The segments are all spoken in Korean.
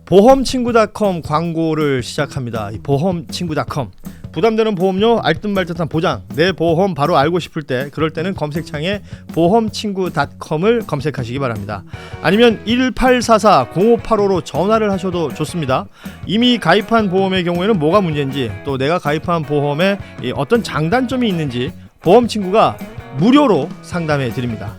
보험친구닷컴 광고를 시작합니다. 이 보험친구닷컴 부담되는 보험료 알듯말듯한 보장 내 보험 바로 알고 싶을 때 그럴 때는 검색창에 보험친구닷컴을 검색하시기 바랍니다. 아니면 1844-0585로 전화를 하셔도 좋습니다. 이미 가입한 보험의 경우에는 뭐가 문제인지 또 내가 가입한 보험에 어떤 장단점이 있는지 보험친구가 무료로 상담해 드립니다.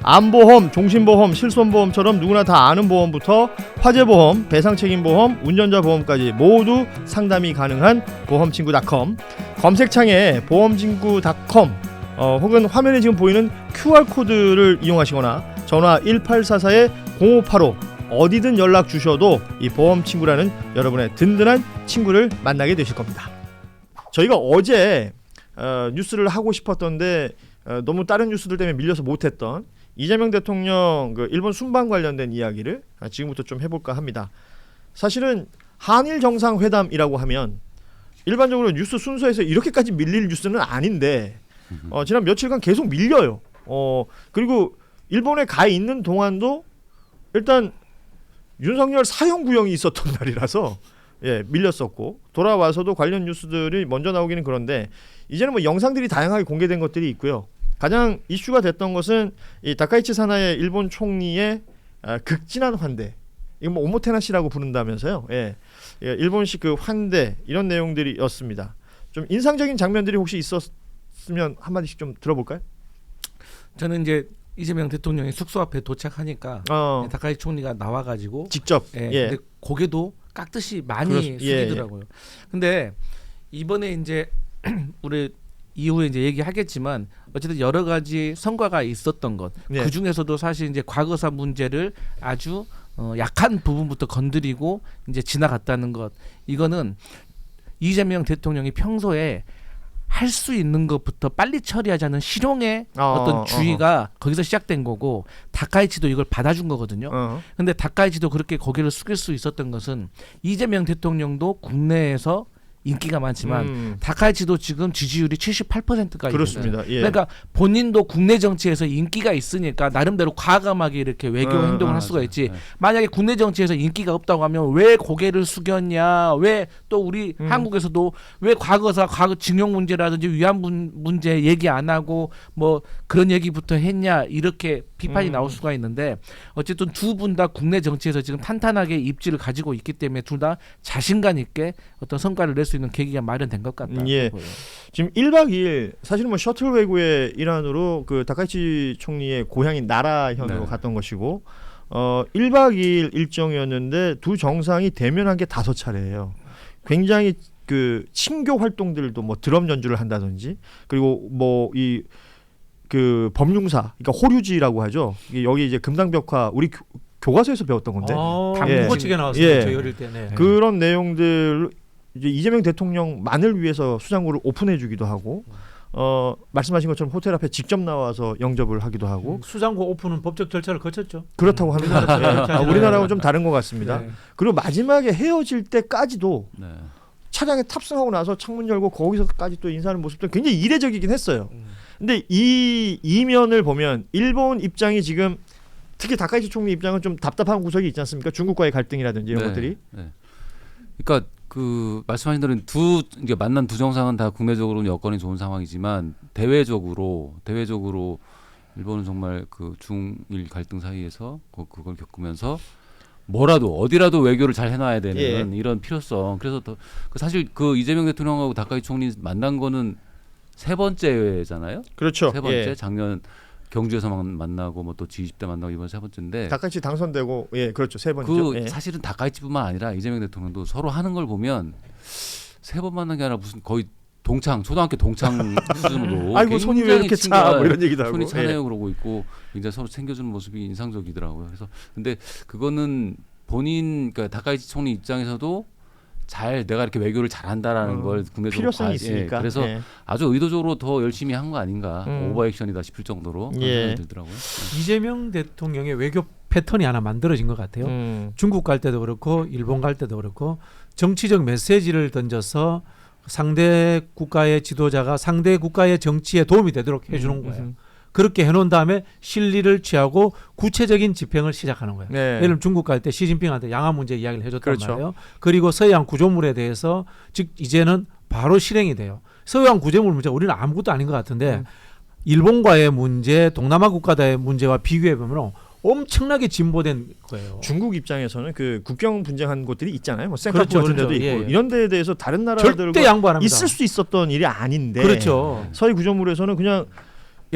암보험, 종신보험, 실손보험처럼 누구나 다 아는 보험부터 화재보험, 배상책임보험, 운전자보험까지 모두 상담이 가능한 보험친구닷컴 검색창에 보험친구닷컴 혹은 화면에 지금 보이는 QR코드를 이용하시거나 전화 1844-0585 어디든 연락 주셔도 이 보험친구라는 여러분의 든든한 친구를 만나게 되실 겁니다. 저희가 어제 뉴스를 하고 싶었던데 너무 다른 뉴스들 때문에 밀려서 못했던 이재명 대통령 그 일본 순방 관련된 이야기를 지금부터 좀 해볼까 합니다. 사실은 한일 정상회담이라고 하면 일반적으로 뉴스 순서에서 이렇게까지 밀릴 뉴스는 아닌데 지난 며칠간 계속 밀려요. 그리고 일본에 가 있는 동안도 일단 윤석열 사형 구형이 있었던 날이라서 밀렸었고 돌아와서도 관련 뉴스들이 먼저 나오기는 그런데 이제는 뭐 영상들이 다양하게 공개된 것들이 있고요. 가장 이슈가 됐던 것은 이 다카이치 사나의 일본 총리의 극진한 환대. 이거 뭐 오모테나시라고 부른다면서요. 일본식 그 환대 이런 내용들이었습니다. 좀 인상적인 장면들이 혹시 있었으면 한 마디씩 좀 들어볼까요? 저는 이제 이재명 대통령이 숙소 앞에 도착하니까 다카이치 총리가 나와가지고 직접 근데 고개도 깍듯이 많이 숙이더라고요. 근데 이번에 이제 우리 이후에 이제 얘기하겠지만 어쨌든 여러 가지 성과가 있었던 것. 그 중에서도 사실 이제 과거사 문제를 아주 약한 부분부터 건드리고 이제 지나갔다는 것. 이거는 이재명 대통령이 평소에 할 수 있는 것부터 빨리 처리하자는 실용의 어떤 주의가 거기서 시작된 거고 다카이치도 이걸 받아준 거거든요. 근데 다카이치도 그렇게 고개를 숙일 수 있었던 것은 이재명 대통령도 국내에서 인기가 많지만 다카이치도 지금 지지율이 78%까지 그렇습니다. 그러니까 본인도 국내 정치에서 인기가 있으니까 나름대로 과감하게 이렇게 외교 행동을 할 수가 있지. 만약에 국내 정치에서 인기가 없다고 하면 왜 고개를 숙였냐, 왜 또 우리 한국에서도 왜 과거 징용 문제라든지 위안부 문제 얘기 안 하고 뭐 그런 얘기부터 했냐 이렇게 비판이 나올 수가 있는데 어쨌든 두 분 다 국내 정치에서 지금 탄탄하게 입지를 가지고 있기 때문에 둘 다 자신감 있게 어떤 성과를 낼 수 있는 계기가 마련된 것 같다. 지금 1박 2일 사실은 뭐 셔틀 외구의 일환으로 그 다카이치 총리의 고향인 나라현으로 갔던 것이고 1박 2일 일정이었는데 두 정상이 대면한 게 5차례예요. 굉장히 그 친교 활동들도 뭐 드럼 연주를 한다든지 그리고 뭐 이 그 범융사 그러니까 호류지라고 하죠. 여기 이제 금당벽화 우리 교과서에서 배웠던 건데 당무거치게 나왔어요. 저 어릴 때. 그런 내용들 이제 이재명 대통령만을 위해서 수장고를 오픈해주기도 하고 말씀하신 것처럼 호텔 앞에 직접 나와서 영접을 하기도 하고 수장고 오픈은 법적 절차를 거쳤죠. 그렇다고 합니다. 우리나라하고 좀 다른 것 같습니다. 그리고 마지막에 헤어질 때까지도 차량에 탑승하고 나서 창문 열고 거기서까지 또 인사하는 모습도 굉장히 이례적이긴 했어요. 근데 이 이면을 보면 일본 입장이 지금 특히 다카이치 총리 입장은 좀 답답한 구석이 있지 않습니까? 중국과의 갈등이라든지 이런 것들이. 그러니까 그 말씀하신 대로 이제 만난 두 정상은 다 국내적으로는 여건이 좋은 상황이지만 대외적으로 일본은 정말 그 중일 갈등 사이에서 그걸 겪으면서 뭐라도 어디라도 외교를 잘 해놔야 되는 이런 필요성. 그래서 사실 그 이재명 대통령하고 다카이치 총리 만난 거는 3번째잖아요. 그렇죠. 3번째 작년 경주에서 만나고 뭐 또 G20 때 만나고 이번 3번째인데 다카이치 당선되고 그렇죠. 3번이죠. 사실은 다카이치뿐만 아니라 이재명 대통령도 서로 하는 걸 보면 3번 만난 게 아니라 무슨 거의 초등학교 동창 수준으로 아이고 손이 왜 이렇게 차 뭐 이런 얘기도 하고 손이 차네요 그러고 있고 굉장히 서로 챙겨주는 모습이 인상적이더라고요. 그래서 근데 그거는 그러니까 다카이치 총리 입장에서도 내가 이렇게 외교를 잘한다라는 걸 국내적으로 필요성이 있으니까. 그래서 아주 의도적으로 더 열심히 한 거 아닌가 오버액션이다 싶을 정도로 그런 생각이 들더라고요. 이재명 대통령의 외교 패턴이 하나 만들어진 것 같아요. 중국 갈 때도 그렇고 일본 갈 때도 그렇고 정치적 메시지를 던져서 상대 국가의 지도자가 상대 국가의 정치에 도움이 되도록 해주는 거예요. 그렇게 해놓은 다음에 실리를 취하고 구체적인 집행을 시작하는 거예요. 네. 예를 들면 중국 갈 때 시진핑한테 양안 문제 이야기를 해줬단 그렇죠. 말이에요. 그리고 서해안 구조물에 대해서 즉 이제는 바로 실행이 돼요. 서해안 구조물 문제 우리는 아무것도 아닌 것 같은데 일본과의 문제, 동남아 국가들의 문제와 비교해 보면 엄청나게 진보된 거예요. 중국 입장에서는 그 국경 분쟁한 곳들이 있잖아요. 뭐 생카쿠 그렇죠, 같은 데도 그렇죠. 있고 예, 예. 이런 데에 대해서 다른 나라들과 절대 양보 안 합니다. 있을 수 있었던 일이 아닌데 그렇죠. 서해 구조물에서는 그냥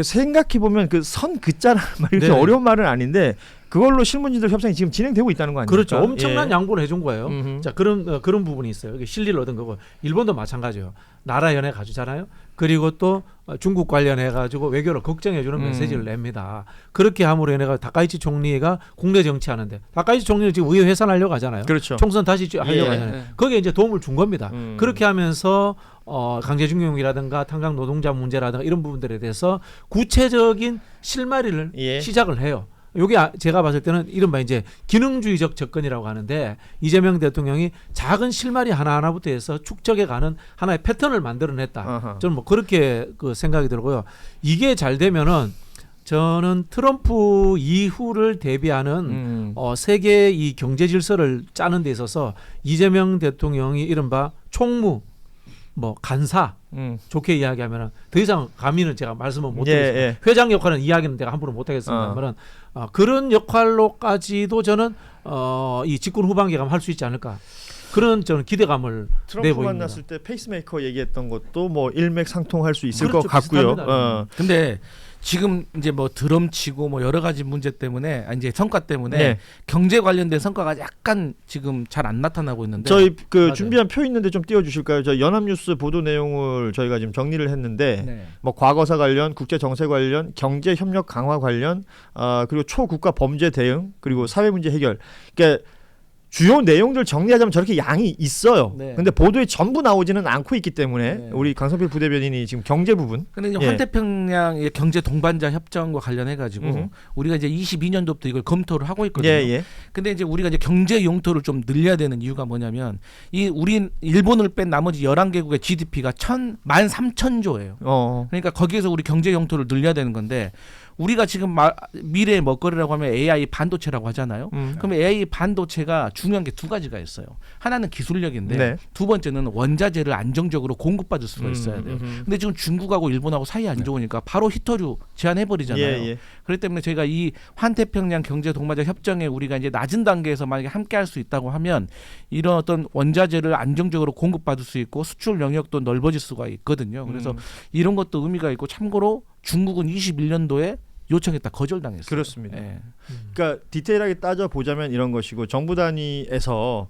생각해 보면 그 선 그자라는 말이 그렇게 네. 어려운 말은 아닌데 그걸로 실무진들 협상이 지금 진행되고 있다는 거 아닙니까? 그렇죠. 엄청난 예. 양보를 해준 거예요. 음흠. 자 그런 부분이 있어요. 이게 실리를 얻은 거고 일본도 마찬가지예요. 나라 연애 가주잖아요. 그리고 또 중국 관련해 가지고 외교를 걱정해주는 메시지를 냅니다. 그렇게 함으로 인해 다카이치 총리가 국내 정치하는데 다카이치 총리는 지금 의회 해산하려고 하잖아요. 그렇죠. 총선 다시 하려고 예. 하잖아요. 거기에 이제 도움을 준 겁니다. 음. 그렇게 하면서 강제징용이라든가 탄광 노동자 문제라든가 이런 부분들에 대해서 구체적인 실마리를 예. 시작을 해요. 요게 제가 봤을 때는 이른바 이제 기능주의적 접근이라고 하는데 이재명 대통령이 작은 실마리 하나하나부터 해서 축적해가는 하나의 패턴을 만들어냈다. 아하. 저는 뭐 그렇게 그 생각이 들고요. 이게 잘 되면은 저는 트럼프 이후를 대비하는 세계 이 경제 질서를 짜는 데 있어서 이재명 대통령이 이른바 총무 뭐 간사 좋게 이야기하면 더 이상 감히는 제가 말씀을 못 드리겠습니다. 예. 회장 역할은 이야기는 내가 함부로 못 하겠습니다만은 그런 역할로까지도 저는 이 집권 후반기에 가면 할 수 있지 않을까 그런 저는 기대감을 트럼프 내보입니다. 만났을 때 페이스메이커 얘기했던 것도 뭐 일맥상통할 수 있을 그렇죠, 것 같고요. 비슷합니다. 근데 지금 이제 뭐 드럼치고 뭐 여러 가지 문제 때문에 이제 성과 때문에 네. 경제 관련된 성과가 약간 지금 잘 안 나타나고 있는데 저희 그 맞아요. 준비한 표 있는데 좀 띄워주실까요? 저 연합뉴스 보도 내용을 저희가 지금 정리를 했는데 네. 뭐 과거사 관련, 국제 정세 관련, 경제 협력 강화 관련, 그리고 초국가 범죄 대응, 그리고 사회 문제 해결. 그러니까 주요 내용들 정리하자면 저렇게 양이 있어요. 네. 근데 보도에 전부 나오지는 않고 있기 때문에 네. 우리 강성필 부대변인이 지금 경제 부분. 근데 이제 예. 환태평양의 경제 동반자 협정과 관련해 가지고 음흠. 우리가 이제 22년도부터 이걸 검토를 하고 있거든요. 예. 근데 이제 우리가 이제 경제 용토를 좀 늘려야 되는 이유가 뭐냐면 우리 일본을 뺀 나머지 11개국의 GDP가 13,000조예요. 그러니까 거기에서 우리 경제 용토를 늘려야 되는 건데 우리가 지금 미래의 먹거리라고 하면 AI 반도체라고 하잖아요. 그럼 AI 반도체가 중요한 게 두 가지가 있어요. 하나는 기술력인데 네. 두 번째는 원자재를 안정적으로 공급받을 수가 있어야 돼요. 근데 지금 중국하고 일본하고 사이 안 좋으니까 바로 히터류 제한해 버리잖아요. 예. 그렇기 때문에 저희가 이 환태평양 경제 동반자 협정에 우리가 이제 낮은 단계에서 만약에 함께 할 수 있다고 하면 이런 어떤 원자재를 안정적으로 공급받을 수 있고 수출 영역도 넓어질 수가 있거든요. 그래서 이런 것도 의미가 있고 참고로 중국은 21년도에 요청했다 거절당했어요. 그렇습니다. 예. 그러니까 디테일하게 따져 보자면 이런 것이고 정부 단위에서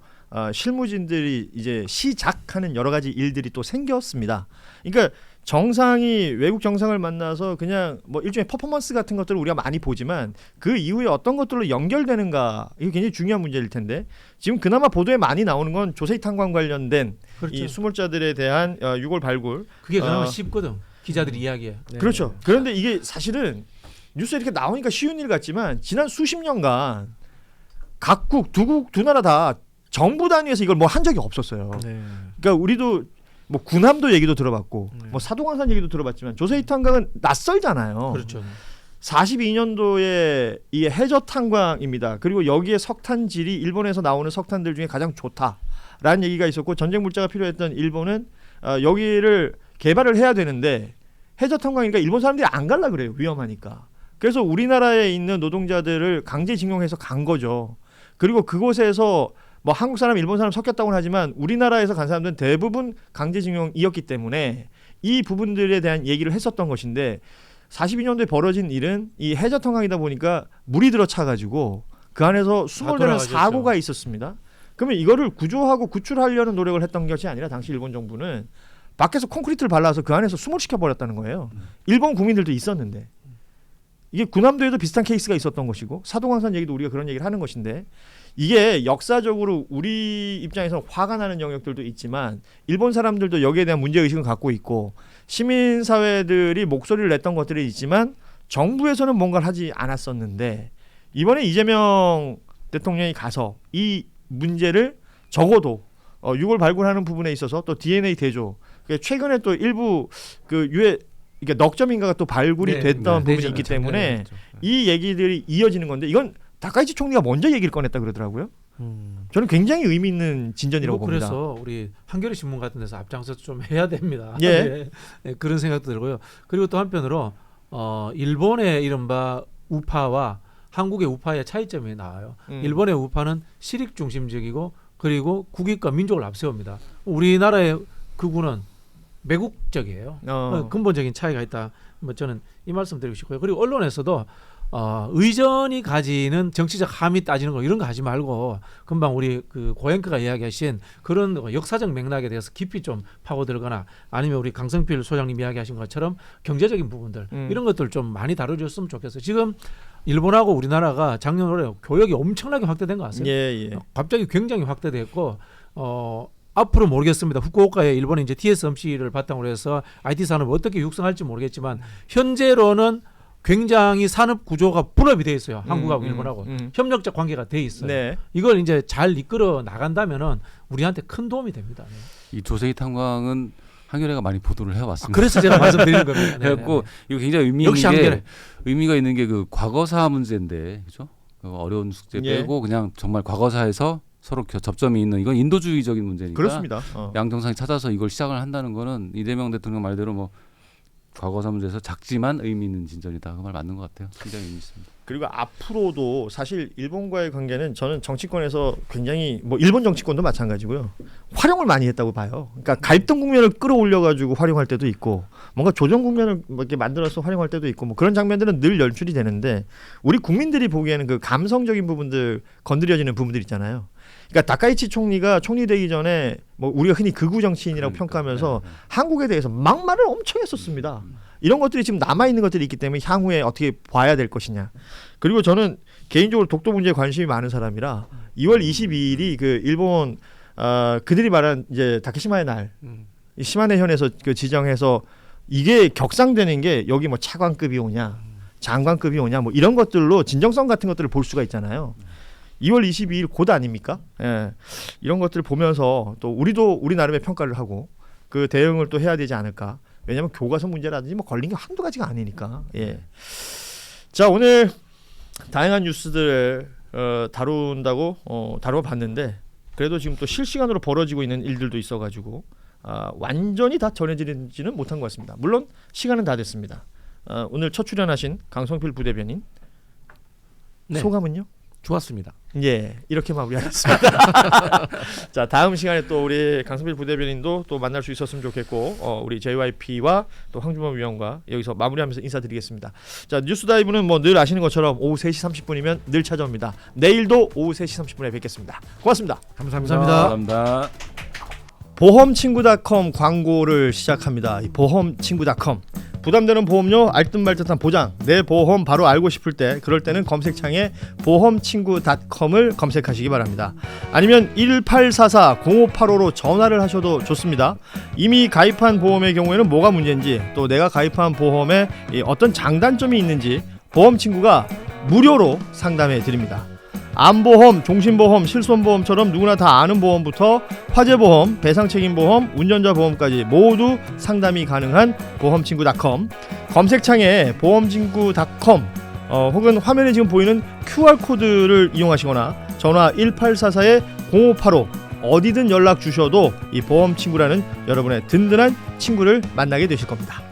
실무진들이 이제 시작하는 여러 가지 일들이 또 생겼습니다. 그러니까 정상이 외국 정상을 만나서 그냥 뭐 일종의 퍼포먼스 같은 것들을 우리가 많이 보지만 그 이후에 어떤 것들로 연결되는가 이게 굉장히 중요한 문제일 텐데 지금 그나마 보도에 많이 나오는 건 조세희 탄광 관련된 그렇죠. 이 수몰자들에 대한 유골 발굴. 그게 그나마 쉽거든. 기자들이 이야기해. 네. 그렇죠. 그런데 이게 사실은 뉴스에 이렇게 나오니까 쉬운 일 같지만 지난 수십 년간 각국 두 나라 다 정부 단위에서 이걸 뭐 한 적이 없었어요. 네. 그러니까 우리도 뭐 군함도 얘기도 들어봤고 뭐 사도광산 얘기도 들어봤지만 조세희 탄광은 낯설잖아요. 그렇죠. 42년도에 이 해저 탄광입니다. 그리고 여기에 석탄질이 일본에서 나오는 석탄들 중에 가장 좋다라는 얘기가 있었고 전쟁 물자가 필요했던 일본은 여기를 개발을 해야 되는데 해저 탄광이니까 일본 사람들이 안 갈라 그래요. 위험하니까. 그래서 우리나라에 있는 노동자들을 강제징용해서 간 거죠. 그리고 그곳에서 뭐 한국 사람, 일본 사람 섞였다고는 하지만 우리나라에서 간 사람들은 대부분 강제징용이었기 때문에 이 부분들에 대한 얘기를 했었던 것인데 42년도에 벌어진 일은 이 해저 탄광이다 보니까 물이 들어차가지고 그 안에서 수몰되는 사고가 있었습니다. 그러면 이거를 구조하고 구출하려는 노력을 했던 것이 아니라 당시 일본 정부는 밖에서 콘크리트를 발라서 그 안에서 수몰시켜 버렸다는 거예요. 일본 국민들도 있었는데 이게 군함도에도 비슷한 케이스가 있었던 것이고 사도광산 얘기도 우리가 그런 얘기를 하는 것인데 이게 역사적으로 우리 입장에서 화가 나는 영역들도 있지만 일본 사람들도 여기에 대한 문제의식을 갖고 있고 시민사회들이 목소리를 냈던 것들이 있지만 정부에서는 뭔가를 하지 않았었는데 이번에 이재명 대통령이 가서 이 문제를 적어도 유골 발굴하는 부분에 있어서 또 DNA 대조 최근에 또 일부 그 유해 이게 넉점인가가 또 발굴이 네, 됐던 부분이 네, 있기 작년에 때문에 그랬죠. 이 얘기들이 이어지는 건데 이건 다카이치 총리가 먼저 얘기를 꺼냈다 그러더라고요. 저는 굉장히 의미 있는 진전이라고 이거 봅니다. 그래서 우리 한겨레 신문 같은 데서 앞장서서 좀 해야 됩니다. 예. 네. 네, 그런 생각도 들고요. 그리고 또 한편으로 일본의 이른바 우파와 한국의 우파의 차이점이 나와요. 일본의 우파는 실익 중심적이고 그리고 국익과 민족을 앞세웁니다. 우리나라의 극우는 매국적이에요. 근본적인 차이가 있다. 뭐 저는 이 말씀 드리고 싶고요. 그리고 언론에서도 의전이 가지는 정치적 함의 따지는 거 이런 거 하지 말고 금방 우리 그 고앵커가 이야기하신 그런 역사적 맥락에 대해서 깊이 좀 파고들거나 아니면 우리 강성필 소장님 이야기하신 것처럼 경제적인 부분들 이런 것들 좀 많이 다뤄줬으면 좋겠어요. 지금 일본하고 우리나라가 작년 올해 교역이 엄청나게 확대된 것 같아요. 예. 갑자기 굉장히 확대됐고 앞으로 모르겠습니다. 후쿠오카에 일본이 이제 TSMC를 바탕으로 해서 IT 산업을 어떻게 육성할지 모르겠지만 현재로는 굉장히 산업 구조가 분업이 돼 있어요. 한국하고 일본하고 협력적 관계가 돼 있어요. 네. 이걸 이제 잘 이끌어 나간다면은 우리한테 큰 도움이 됩니다. 네. 이 조세희 탄광은 한겨레가 많이 보도를 해왔습니다. 그래서 제가 말씀드리는 겁니다. 네. 그래갖고 이거 굉장히 역시 한겨레. 의미가 있는 게 그 과거사 문제인데, 그죠? 어려운 숙제 예. 빼고 그냥 정말 과거사에서 서로 접점이 있는 이건 인도주의적인 문제니까. 그렇습니다. 양정상이 찾아서 이걸 시작을 한다는 거는 이재명 대통령 말대로 뭐 과거사 문제에서 작지만 의미 있는 진전이다. 그 말 맞는 것 같아요. 굉장히 의미 있습니다. 그리고 앞으로도 사실 일본과의 관계는 저는 정치권에서 굉장히 뭐 일본 정치권도 마찬가지고요. 활용을 많이 했다고 봐요. 그러니까 갈등 국면을 끌어올려 가지고 활용할 때도 있고 뭔가 조정 국면을 뭐 이렇게 만들어서 활용할 때도 있고 뭐 그런 장면들은 늘 연출이 되는데 우리 국민들이 보기에는 그 감성적인 부분들 건드려지는 부분들 있잖아요. 그러니까 다카이치 총리가 총리 되기 전에 뭐 우리가 흔히 극우 정치인이라고 평가하면서 한국에 대해서 막말을 엄청 했었습니다. 이런 것들이 지금 남아 있는 것들이 있기 때문에 향후에 어떻게 봐야 될 것이냐. 그리고 저는 개인적으로 독도 문제에 관심이 많은 사람이라 2월 22일이 그 일본 그들이 말한 이제 다케시마의 날 시마네현에서 그 지정해서 이게 격상되는 게 여기 뭐 차관급이 오냐 장관급이 오냐 뭐 이런 것들로 진정성 같은 것들을 볼 수가 있잖아요. 2월 22일 곧 아닙니까? 예. 이런 것들을 보면서 또 우리도 우리 나름의 평가를 하고 그 대응을 또 해야 되지 않을까. 왜냐하면 교과서 문제라든지 뭐 걸린 게 한두 가지가 아니니까. 예. 자, 오늘 다양한 뉴스들을 다룬다고 다뤄봤는데 그래도 지금 또 실시간으로 벌어지고 있는 일들도 있어가지고 완전히 다 전해지지는 못한 것 같습니다. 물론 시간은 다 됐습니다. 오늘 첫 출연하신 강성필 부대변인 네. 소감은요? 좋았습니다. 예, 이렇게 마무리하겠습니다. 자, 다음 시간에 또 우리 강성필 부대변인도 또 만날 수 있었으면 좋겠고 우리 JYP와 또 황준범 위원과 여기서 마무리하면서 인사드리겠습니다. 자, 뉴스다이브는 뭐 늘 아시는 것처럼 오후 3시 30분이면 늘 찾아옵니다. 내일도 오후 3시 30분에 뵙겠습니다. 고맙습니다. 감사합니다. 보험친구닷컴 광고를 시작합니다. 이 보험친구닷컴 부담되는 보험료 알듯말듯한 보장 내 보험 바로 알고 싶을 때 그럴 때는 검색창에 보험친구닷컴을 검색하시기 바랍니다. 아니면 1844-0585로 전화를 하셔도 좋습니다. 이미 가입한 보험의 경우에는 뭐가 문제인지 또 내가 가입한 보험에 어떤 장단점이 있는지 보험친구가 무료로 상담해 드립니다. 암보험, 종신보험, 실손보험처럼 누구나 다 아는 보험부터 화재보험, 배상책임보험, 운전자보험까지 모두 상담이 가능한 보험친구닷컴 검색창에 보험친구닷컴 혹은 화면에 지금 보이는 QR코드를 이용하시거나 전화 1844-0585 어디든 연락 주셔도 이 보험친구라는 여러분의 든든한 친구를 만나게 되실 겁니다.